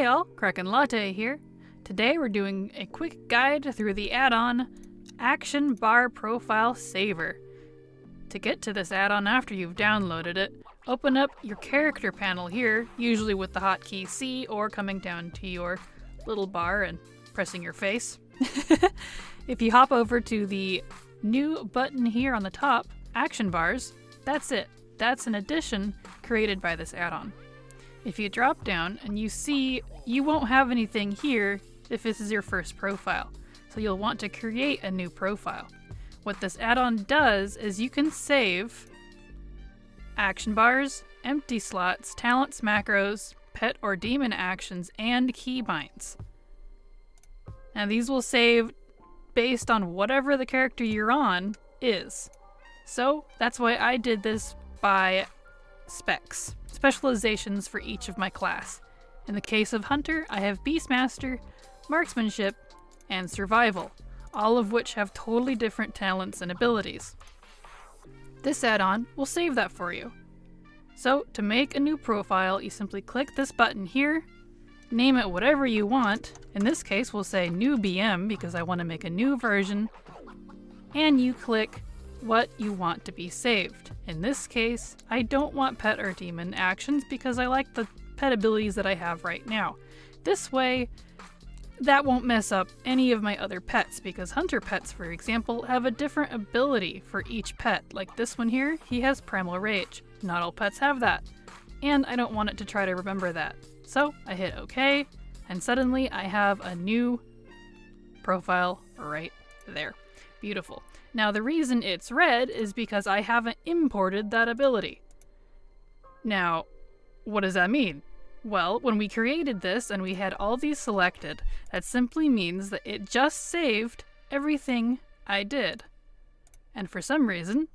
Hi all, Kraken Latte here. Today we're doing a quick guide through the add-on Action Bar Profile Saver. To get to this add-on after you've downloaded it, open up your character panel here, usually with the hotkey C or coming down to your little bar and pressing your face. If you hop over to the new button here on the top, Action Bars, that's it. That's an addition created by this add-on. If you drop down and you see you won't have anything here if this is your first profile, so you'll want to create a new profile. What this add-on does is you can save action bars, empty slots, talents, macros, pet or demon actions, and keybinds. And these will save based on whatever the character you're on is. So that's why I did this by specs. Specializations for each of my class. In the case of Hunter, I have Beastmaster, Marksmanship, and Survival, all of which have totally different talents and abilities. This add-on will save that for you. So, to make a new profile, you simply click this button here, name it whatever you want. In this case, we'll say New BM because I want to make a new version, and you click what you want to be saved. In this case, I don't want pet or demon actions because I like the pet abilities that I have right now. This way, that won't mess up any of my other pets because Hunter pets, for example, have a different ability for each pet. Like this one here, he has Primal Rage. Not all pets have that. And I don't want it to try to remember that. So I hit OK, and suddenly I have a new profile right there. Beautiful. Now the reason it's red is because I haven't imported that ability. Now, what does that mean? Well, when we created this and we had all these selected, that simply means that it just saved everything I did. And for some reason,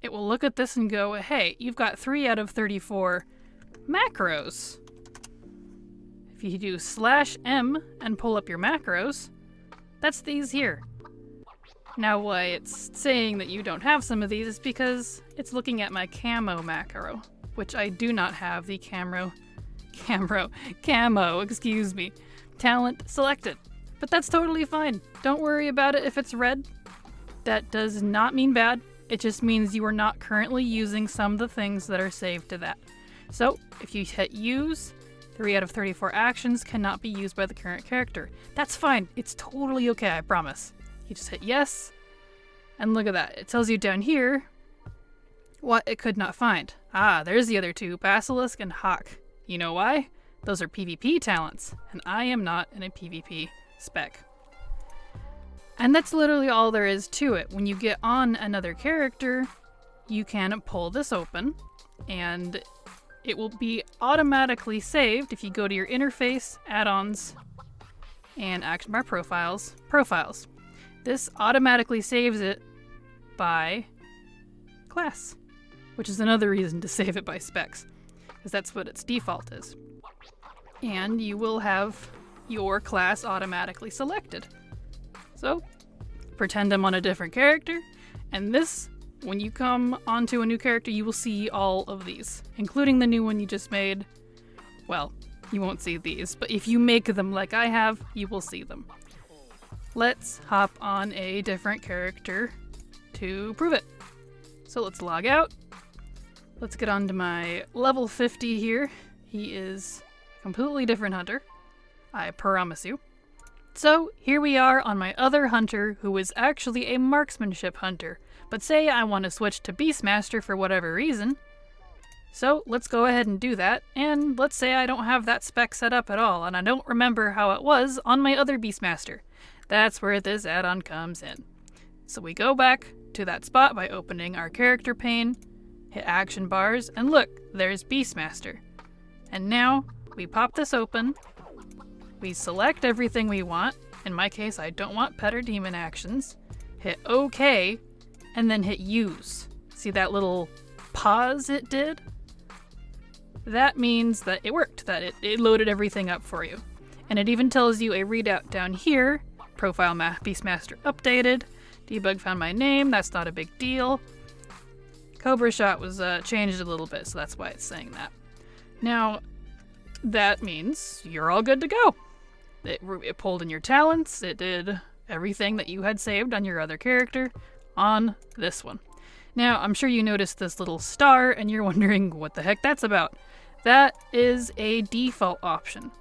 it will look at this and go, hey, you've got 3 out of 34 macros. If you do /M and pull up your macros, that's these here. Now why it's saying that you don't have some of these is because it's looking at my camo macro, which I do not have the camo, talent selected. But that's totally fine. Don't worry about it if it's red. That does not mean bad. It just means you are not currently using some of the things that are saved to that. So if you hit use, 3 out of 34 actions cannot be used by the current character. That's fine. It's totally okay, I promise. You just hit yes, and look at that. It tells you down here what it could not find. Ah, there's the other two, Basilisk and Hawk. You know why? Those are PvP talents, and I am not in a PvP spec. And that's literally all there is to it. When you get on another character, you can pull this open, and it will be automatically saved if you go to your interface, add-ons, and action bar profiles. This automatically saves it by class, which is another reason to save it by specs, because that's what its default is. And you will have your class automatically selected. So, pretend I'm on a different character, and this, when you come onto a new character, you will see all of these, including the new one you just made. Well, you won't see these, but if you make them like I have, you will see them. Let's hop on a different character to prove it. So let's log out. Let's get on to my level 50 here. He is a completely different hunter, I promise you. So here we are on my other hunter who is actually a marksmanship hunter. But say I want to switch to Beastmaster for whatever reason. So let's go ahead and do that, and let's say I don't have that spec set up at all, and I don't remember how it was on my other Beastmaster. That's where this add-on comes in. So we go back to that spot by opening our character pane, hit action bars, and look, there's Beastmaster. And now we pop this open, we select everything we want. In my case, I don't want pet or demon actions. Hit OK, and then hit use. See that little pause it did? That means that it worked, that it loaded everything up for you. And it even tells you a readout down here. Profile Beastmaster updated. Debug found my name, that's not a big deal. Cobra Shot was changed a little bit, so that's why it's saying that. Now, that means you're all good to go. It pulled in your talents, it did everything that you had saved on your other character on this one. Now, I'm sure you noticed this little star and you're wondering what the heck that's about. That is a default option.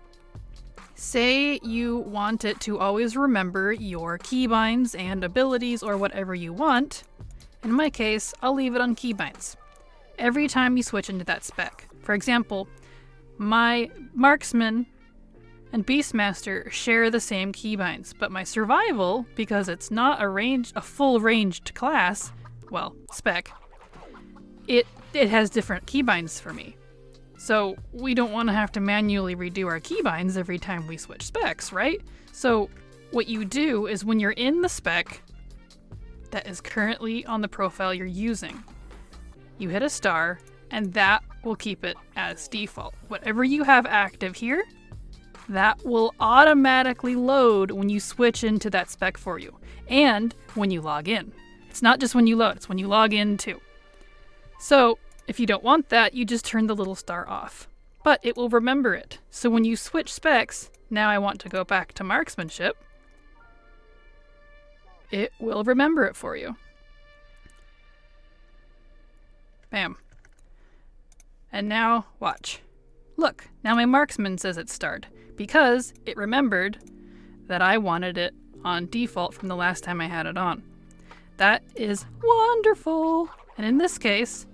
Say you want it to always remember your keybinds and abilities or whatever you want. In my case, I'll leave it on keybinds every time you switch into that spec. For example, my marksman and beastmaster share the same keybinds, but my survival, because it's not a full ranged class, well, spec, it has different keybinds for me. So we don't want to have to manually redo our keybinds every time we switch specs, right? So what you do is when you're in the spec that is currently on the profile you're using, you hit a star and that will keep it as default. Whatever you have active here, that will automatically load when you switch into that spec for you and when you log in. It's not just when you load, it's when you log in too. So if you don't want that, you just turn the little star off. But it will remember it. So when you switch specs, now I want to go back to marksmanship, it will remember it for you. Bam. And now, watch. Look, now my marksman says it's starred, because it remembered that I wanted it on default from the last time I had it on. That is wonderful! And in this case,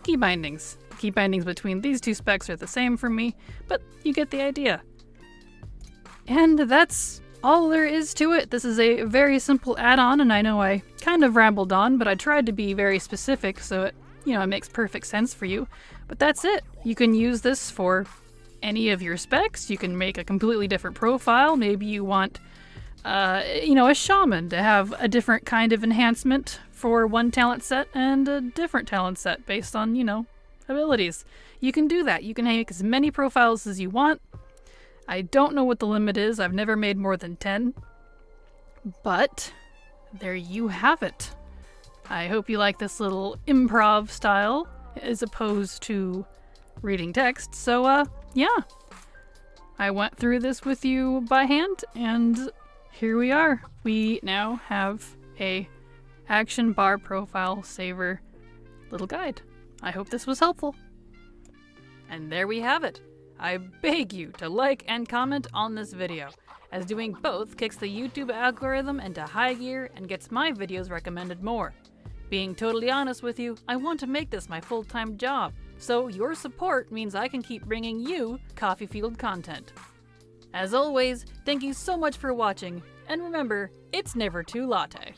key bindings. Key bindings between these two specs are the same for me, but you get the idea. And that's all there is to it. This is a very simple add-on, and I know I kind of rambled on, but I tried to be very specific so it makes perfect sense for you. But that's it. You can use this for any of your specs. You can make a completely different profile. Maybe you want, a shaman to have a different kind of enhancement for one talent set and a different talent set based on, abilities. You can do that. You can make as many profiles as you want. I don't know what the limit is. I've never made more than 10. But there you have it. I hope you like this little improv style as opposed to reading text. So, yeah. I went through this with you by hand, and here we are. We now have a action bar profile saver little guide. I hope this was helpful. And there we have it. I beg you to like and comment on this video, as doing both kicks the YouTube algorithm into high gear and gets my videos recommended more. Being totally honest with you, I want to make this my full-time job, so your support means I can keep bringing you coffee field content. As always, thank you so much for watching, and remember, it's never too latte.